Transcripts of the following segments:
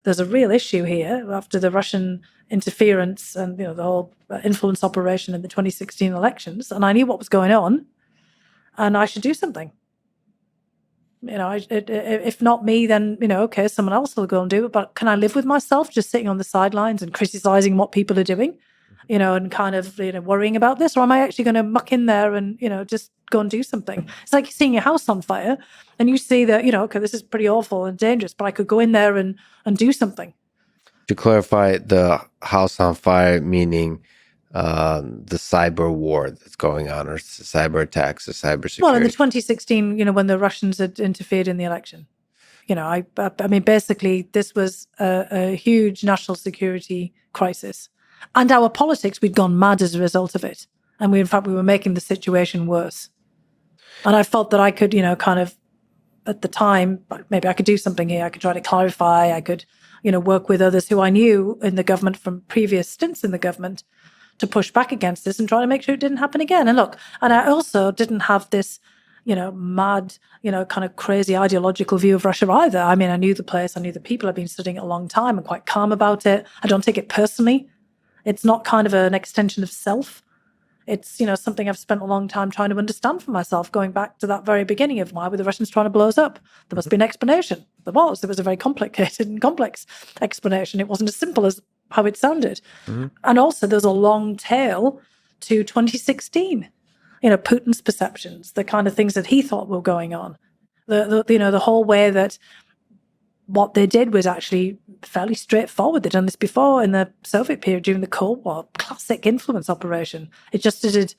there's a real issue here after the Russian interference and the whole influence operation in the 2016 elections, and I knew what was going on, and I should do something. If not me, then okay, someone else will go and do it. But can I live with myself just sitting on the sidelines and criticizing what people are doing, and kind of worrying about this, or am I actually going to muck in there and just go and do something? It's like seeing your house on fire, and you see that okay, this is pretty awful and dangerous, but I could go in there and do something. To clarify, the house on fire meaning the cyber war that's going on, or cyber attacks, or cybersecurity. Well, in the 2016, when the Russians had interfered in the election, I mean, basically, this was a huge national security crisis, and our politics, we'd gone mad as a result of it, and in fact, we were making the situation worse. And I felt that I could, kind of, at the time, maybe I could do something here. I could try to clarify. I could, work with others who I knew in the government from previous stints in the government to push back against this and try to make sure it didn't happen again. And look, and I also didn't have this, mad, kind of crazy ideological view of Russia either. I mean, I knew the place, I knew the people. I've been studying it a long time. I'm quite calm about it. I don't take it personally. It's not kind of an extension of self. It's, something I've spent a long time trying to understand for myself, going back to that very beginning of why were the Russians trying to blow us up? There must be an explanation. There was a very complicated and complex explanation. It wasn't as simple as how it sounded. Mm-hmm. And also there's a long tail to 2016. Putin's perceptions, the kind of things that he thought were going on. The whole way that what they did was actually fairly straightforward. They'd done this before in the Soviet period during the Cold War. Classic influence operation. It just had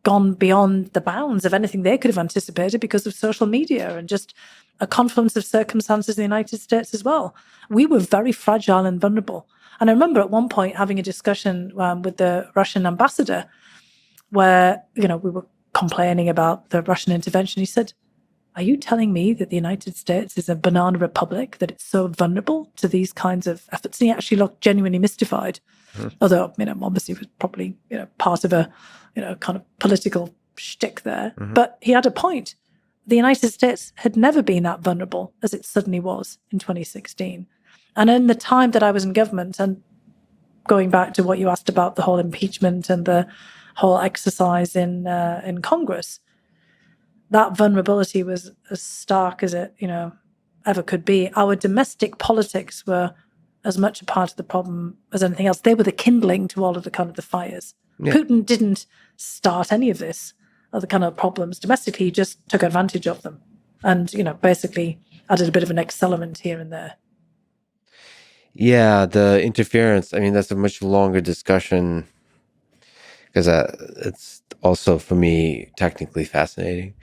gone beyond the bounds of anything they could have anticipated because of social media and just a confluence of circumstances in the United States as well. We were very fragile and vulnerable. And I remember at one point having a discussion with the Russian ambassador where, we were complaining about the Russian intervention. He said, "Are you telling me that the United States is a banana republic, that it's so vulnerable to these kinds of efforts?" And he actually looked genuinely mystified. Mm-hmm. Although, obviously it was probably, part of a, kind of political shtick there. Mm-hmm. But he had a point. The United States had never been that vulnerable as it suddenly was in 2016. And in the time that I was in government, and going back to what you asked about the whole impeachment and the whole exercise in Congress, that vulnerability was as stark as it, ever could be. Our domestic politics were as much a part of the problem as anything else. They were the kindling to all of the kind of the fires. Yeah. Putin didn't start any of this, other kind of problems domestically. He just took advantage of them and, basically added a bit of an accelerant here and there. Yeah, the interference, I mean, that's a much longer discussion because it's also, for me, technically fascinating.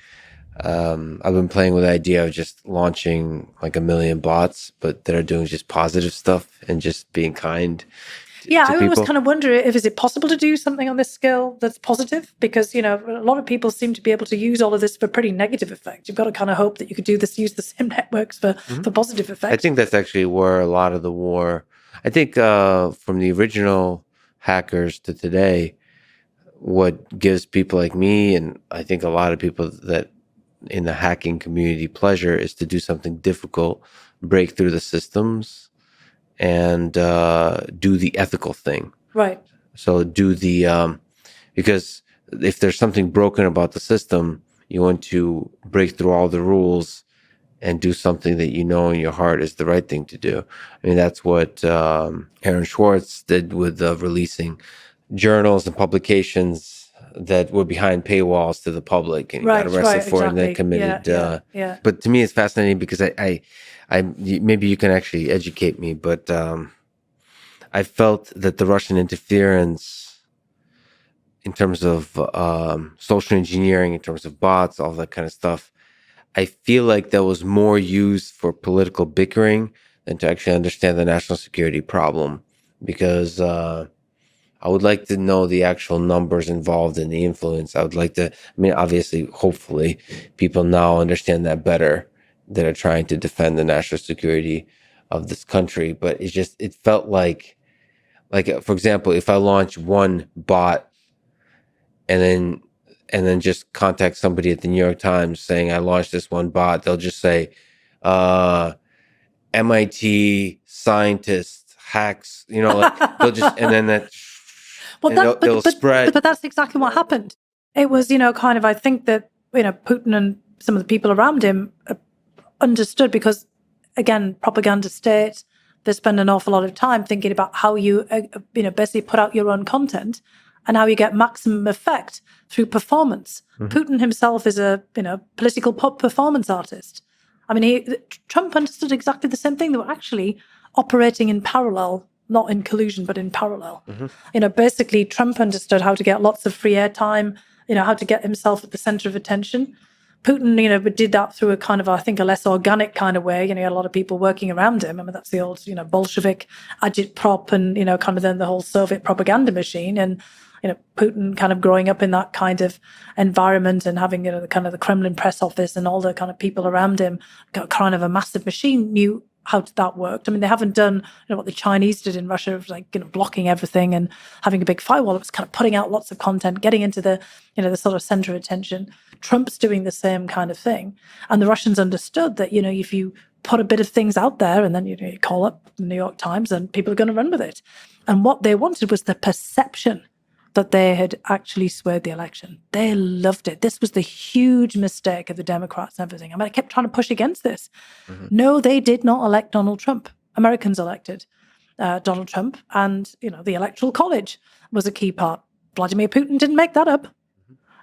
I've been playing with the idea of just launching like 1 million bots, but that are doing just positive stuff and just being kind to I people. always kind of wonder is it possible to do something on this scale that's positive? Because, a lot of people seem to be able to use all of this for pretty negative effect. You've got to kind of hope that you could use the same networks for positive effect. I think that's actually where a lot of the war, I think from the original hackers to today, what gives people like me, and I think a lot of people that in the hacking community pleasure, is to do something difficult, break through the systems, and do the ethical thing. Right. So do the because if there's something broken about the system, you want to break through all the rules and do something that in your heart is the right thing to do. I mean, that's what Aaron Schwartz did with releasing journals and publications that were behind paywalls to the public, and he got arrested for it and then committed. But to me, it's fascinating because I maybe you can actually educate me, but I felt that the Russian interference in terms of social engineering, in terms of bots, all that kind of stuff, I feel like that was more used for political bickering than to actually understand the national security problem, because I would like to know the actual numbers involved in the influence. I would like to, obviously, hopefully, people now understand that better, that are trying to defend the national security of this country. But it felt like, for example, if I launch one bot and then just contact somebody at the New York Times saying I launched this one bot, they'll just say, MIT scientists, hacks, like they'll just, and then they'll spread. But that's exactly what happened. It was, kind of, I think that, Putin and some of the people around him understood because, again, propaganda state, they spend an awful lot of time thinking about how you, basically put out your own content and how you get maximum effect through performance. Mm-hmm. Putin himself is a, political performance artist. I mean, Trump understood exactly the same thing. They were actually operating in parallel, not in collusion, but in parallel. Mm-hmm. Basically, Trump understood how to get lots of free airtime, how to get himself at the center of attention. Putin, did that through a kind of, I think, a less organic kind of way. He had a lot of people working around him. I mean, that's the old, Bolshevik agitprop and, kind of then the whole Soviet propaganda machine. And, Putin kind of growing up in that kind of environment and having, the kind of the Kremlin press office and all the kind of people around him, got kind of a massive machine, knew how that worked. I mean, they haven't done what the Chinese did in Russia, of like blocking everything and having a big firewall. It was kind of putting out lots of content, getting into the the sort of center of attention. Trump's doing the same kind of thing, and the Russians understood that if you put a bit of things out there and then you call up the New York Times and people are going to run with it. And what they wanted was the perception that they had actually swayed the election. They loved it. This was the huge mistake of the Democrats and everything. I mean, I kept trying to push against this. Mm-hmm. No, they did not elect Donald Trump. Americans elected Donald Trump, and the Electoral College was a key part. Vladimir Putin didn't make that up.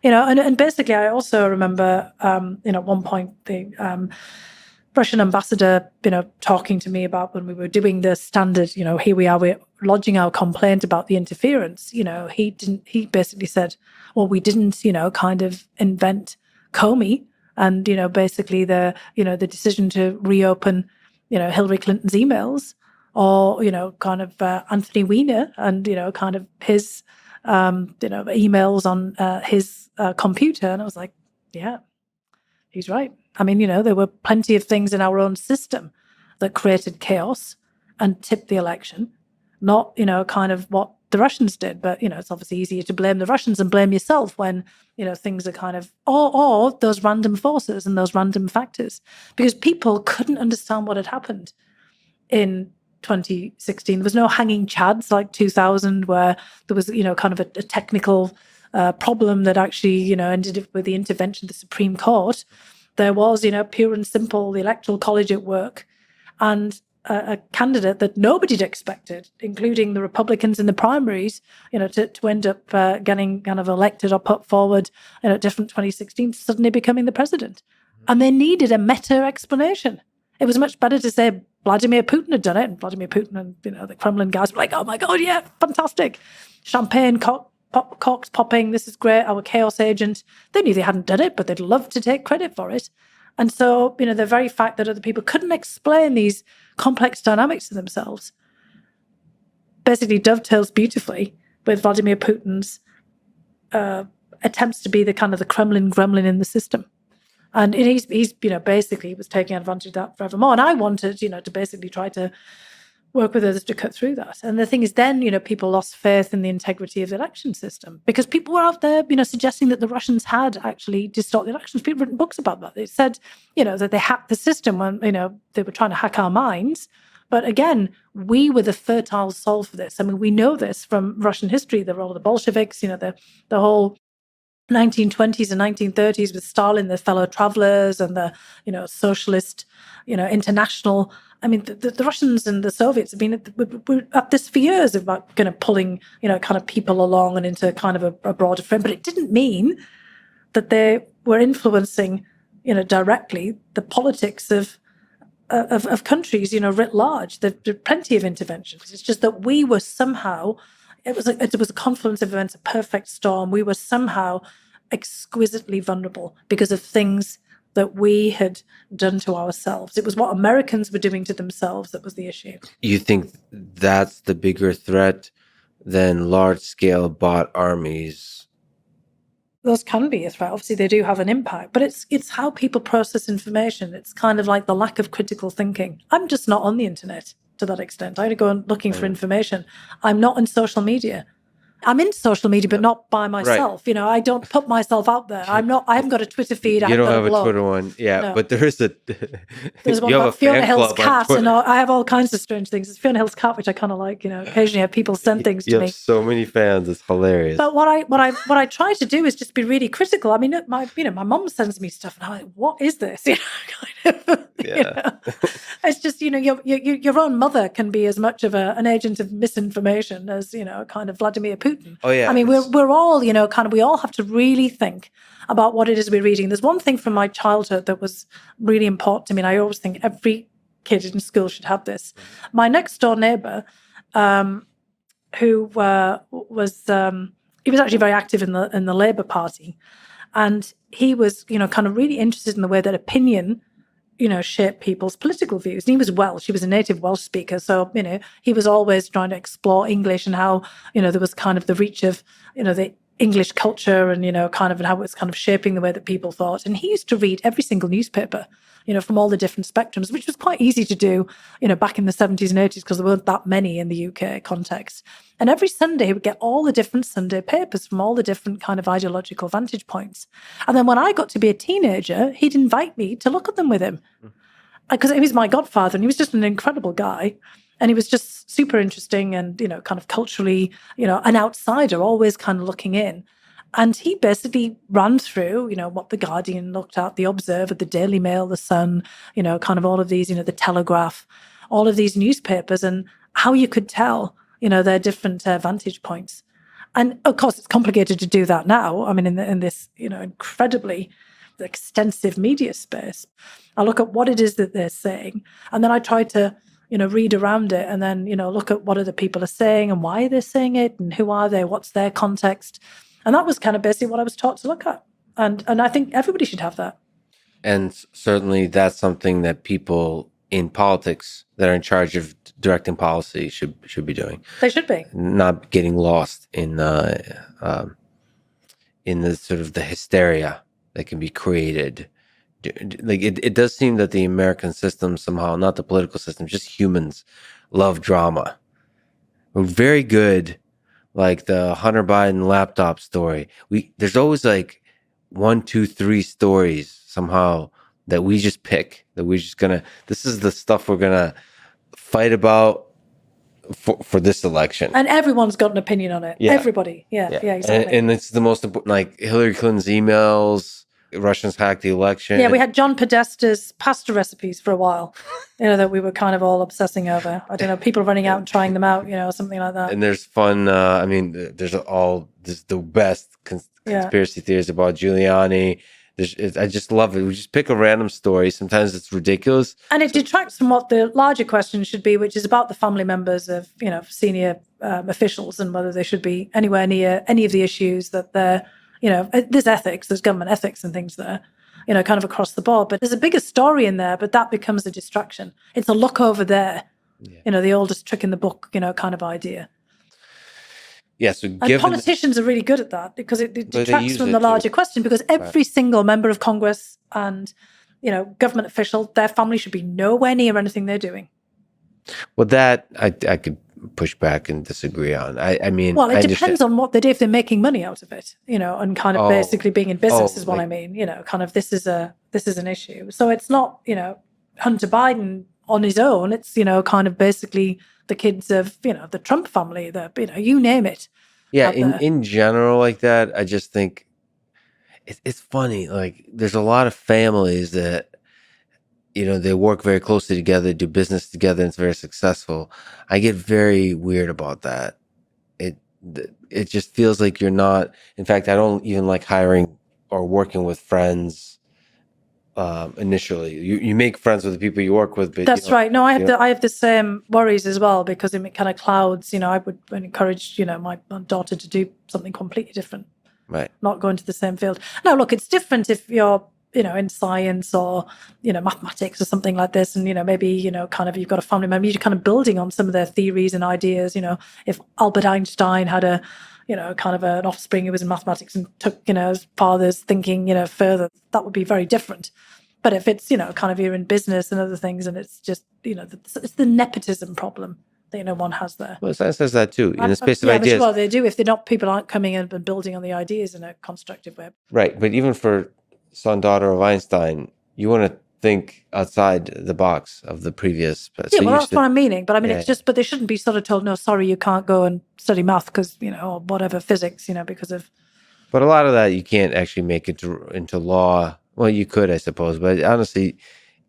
And basically, I also remember, at one point the Russian ambassador, talking to me about when we were doing the standard, here we are, we're lodging our complaint about the interference. He basically said, well, we didn't, kind of invent Comey and, basically the decision to reopen, Hillary Clinton's emails or, kind of Anthony Weiner and, kind of his, emails on his computer. And I was like, yeah, he's right. I mean, there were plenty of things in our own system that created chaos and tipped the election, not, kind of what the Russians did. But, it's obviously easier to blame the Russians and blame yourself when, things are kind of, or those random forces and those random factors, because people couldn't understand what had happened in 2016. There was no hanging chads like 2000 where there was, kind of a technical problem that actually, ended up with the intervention of the Supreme Court. There was, pure and simple, the Electoral College at work and a candidate that nobody had expected, including the Republicans in the primaries, to end up getting kind of elected or put forward in a different 2016, suddenly becoming the president. And they needed a meta explanation. It was much better to say Vladimir Putin had done it, and Vladimir Putin and, the Kremlin guys were like, oh my God, yeah, fantastic. Champagne, corks popping, this is great, our chaos agent. They knew they hadn't done it, but they'd love to take credit for it. And so, the very fact that other people couldn't explain these complex dynamics to themselves basically dovetails beautifully with Vladimir Putin's attempts to be the kind of the Kremlin gremlin in the system. And he's basically was taking advantage of that forevermore. And I wanted, to basically try to work with others to cut through that. And the thing is then, people lost faith in the integrity of the election system because people were out there, suggesting that the Russians had actually distorted the elections. People written books about that. They said, that they hacked the system when, they were trying to hack our minds. But again, we were the fertile soil for this. I mean, we know this from Russian history. The role of the Bolsheviks, the whole 1920s and 1930s with Stalin, the fellow travelers and the, socialist, international. I mean, the Russians and the Soviets have been at this for years about kind of pulling, kind of people along and into kind of a broader frame. But it didn't mean that they were influencing, directly the politics of countries, writ large. There are plenty of interventions. It's just that we were somehow, it was a confluence of events, a perfect storm. We were somehow exquisitely vulnerable because of things that we had done to ourselves. It was what Americans were doing to themselves that was the issue. You think that's the bigger threat than large-scale bot armies? Those can be a threat. Obviously, they do have an impact, but it's how people process information. It's kind of like the lack of critical thinking. I'm just not on the internet to that extent. I had to go looking for information. I'm not on social media. I'm in social media, but not by myself. You know, I don't put myself out there. I haven't got a Twitter feed. I You haven't don't got have a a blog. Twitter one. Yeah, No. but there is a There's one you have a about Fiona fan Hill's club on cat, Twitter. and I have all kinds of strange things. It's Fiona Hill's cat, which I kind of like. You know, occasionally I have people send things You to have me. so many fans. It's hilarious. But what I try to do is just be really critical. I mean, my mom sends me stuff, and I'm like, what is this? You know, kind of. Yeah. You know? It's just, you know, your own mother can be as much of an agent of misinformation as, you know, kind of Vladimir Putin. Oh, yeah. I mean, we're all, you know, kind of, we all have to really think about what it is we're reading. There's one thing from my childhood that was really important to me, and I always think every kid in school should have this. My next door neighbor, who was he was actually very active in the Labour Party, and he was, you know, kind of really interested in the way that opinion, you know, shape people's political views. And he was Welsh. He was a native Welsh speaker. So, you know, he was always trying to explore English and how, you know, there was kind of the reach of, you know, the English culture and, you know, kind of, and how it was kind of shaping the way that people thought. And he used to read every single newspaper, you know, from all the different spectrums, which was quite easy to do, you know, back in the 70s and 80s, because there weren't that many in the UK context. And every Sunday he would get all the different Sunday papers from all the different kind of ideological vantage points. And then when I got to be a teenager, he'd invite me to look at them with him, because he was my godfather and he was just an incredible guy. And he was just super interesting and, you know, kind of culturally, you know, an outsider, always kind of looking in. And he basically ran through, you know, what the Guardian looked at, the Observer, the Daily Mail, the Sun, you know, kind of all of these, you know, the Telegraph, all of these newspapers, and how you could tell, you know, their different vantage points. And of course, it's complicated to do that now. I mean, in this, you know, incredibly extensive media space, I look at what it is that they're saying, and then I try to, you know, read around it, and then, you know, look at what other people are saying and why they're saying it and who are they, what's their context. And that was kind of basically what I was taught to look at. And I think everybody should have that. And certainly that's something that people in politics that are in charge of directing policy should be doing. They should be. Not getting lost in the sort of the hysteria that can be created. Like it does seem that the American system somehow, not the political system, just humans love drama. We're very good, like the Hunter Biden laptop story. There's always like 1, 2, 3 stories somehow that we just pick, that we're just gonna, this is the stuff we're gonna fight about for this election. And everyone's got an opinion on it. Yeah. Everybody. Yeah, exactly. And it's the most important, like Hillary Clinton's emails, Russians hacked the election. Yeah, we had John Podesta's pasta recipes for a while, you know, that we were kind of all obsessing over. I don't know, people running out and trying them out, you know, something like that. And there's fun, I mean, there's the best conspiracy theories about Giuliani. I just love it. We just pick a random story. Sometimes it's ridiculous. And it detracts from what the larger question should be, which is about the family members of, you know, senior officials and whether they should be anywhere near any of the issues that they're, you know, there's ethics, there's government ethics and things there, you know, kind of across the board. But there's a bigger story in there, but that becomes a distraction. It's a look over there, you know, the oldest trick in the book, you know, kind of idea. Yeah, so and politicians are really good at that because it detracts from the larger question, because every single member of Congress and, you know, government official, their family should be nowhere near anything they're doing. Well, that I could push back and disagree on. I mean, well, it depends on what they do, if they're making money out of it, you know, and kind of basically being in business is what I mean. You know, kind of this is an issue. So it's not, you know, Hunter Biden on his own. It's, you know, kind of basically the kids of, you know, the Trump family, you know, you name it. Yeah, in general, like that, I just think it's funny. Like, there's a lot of families that, you know, they work very closely together, do business together, and it's very successful. I get very weird about that. It just feels like you're not. In fact, I don't even like hiring or working with friends. Initially, you make friends with the people you work with. But that's right. No, I have the same worries as well, because it kind of clouds. You know, I would encourage, you know, my daughter to do something completely different. Right. Not go into the same field. Now, look, it's different if you're, you know, in science or, you know, mathematics or something like this. And, you know, maybe, you know, kind of you've got a family member, you're kind of building on some of their theories and ideas. You know, if Albert Einstein had a, you know, kind of an offspring who was in mathematics and took, you know, his father's thinking, you know, further, that would be very different. But if it's, you know, kind of you're in business and other things and it's just, you know, it's the nepotism problem that one has there. Well, science says that too. In the space of Yeah, ideas. well, they do if people aren't coming in and building on the ideas in a constructive way. Right. But even for son, daughter of Einstein, you want to think outside the box of the previous. Yeah, well, that's what I'm meaning. But I mean, Yeah. it's just, but they shouldn't be sort of told, no, sorry, you can't go and study math because, or whatever, physics, because of. But a lot of that you can't actually make it into law. Well, you could, I suppose. But honestly,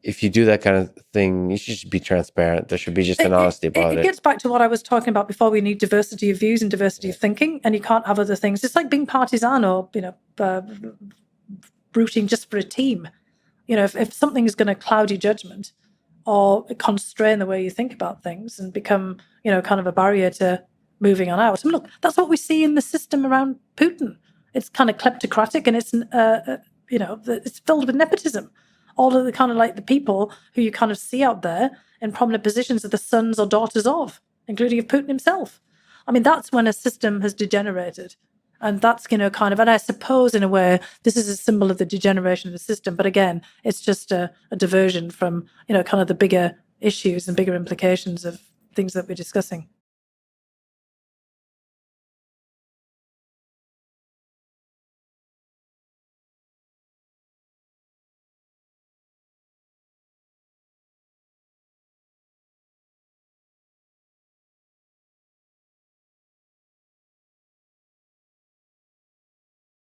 if you do that kind of thing, you should be transparent. There should be just an honesty about it. It gets back to what I was talking about before. We need diversity of views and diversity of thinking, and you can't have other things. It's like being partisan or, rooting just for a team. If something is going to cloud your judgment or constrain the way you think about things and become, kind of a barrier to moving on out. I mean, look, that's what we see in the system around Putin. It's kind of kleptocratic and it's, it's filled with nepotism. All of the kind of like the people who you kind of see out there in prominent positions are the sons or daughters of, including of Putin himself. I mean, that's when a system has degenerated. And that's, kind of, and I suppose in a way, this is a symbol of the degeneration of the system. But again, it's just a diversion from, kind of the bigger issues and bigger implications of things that we're discussing.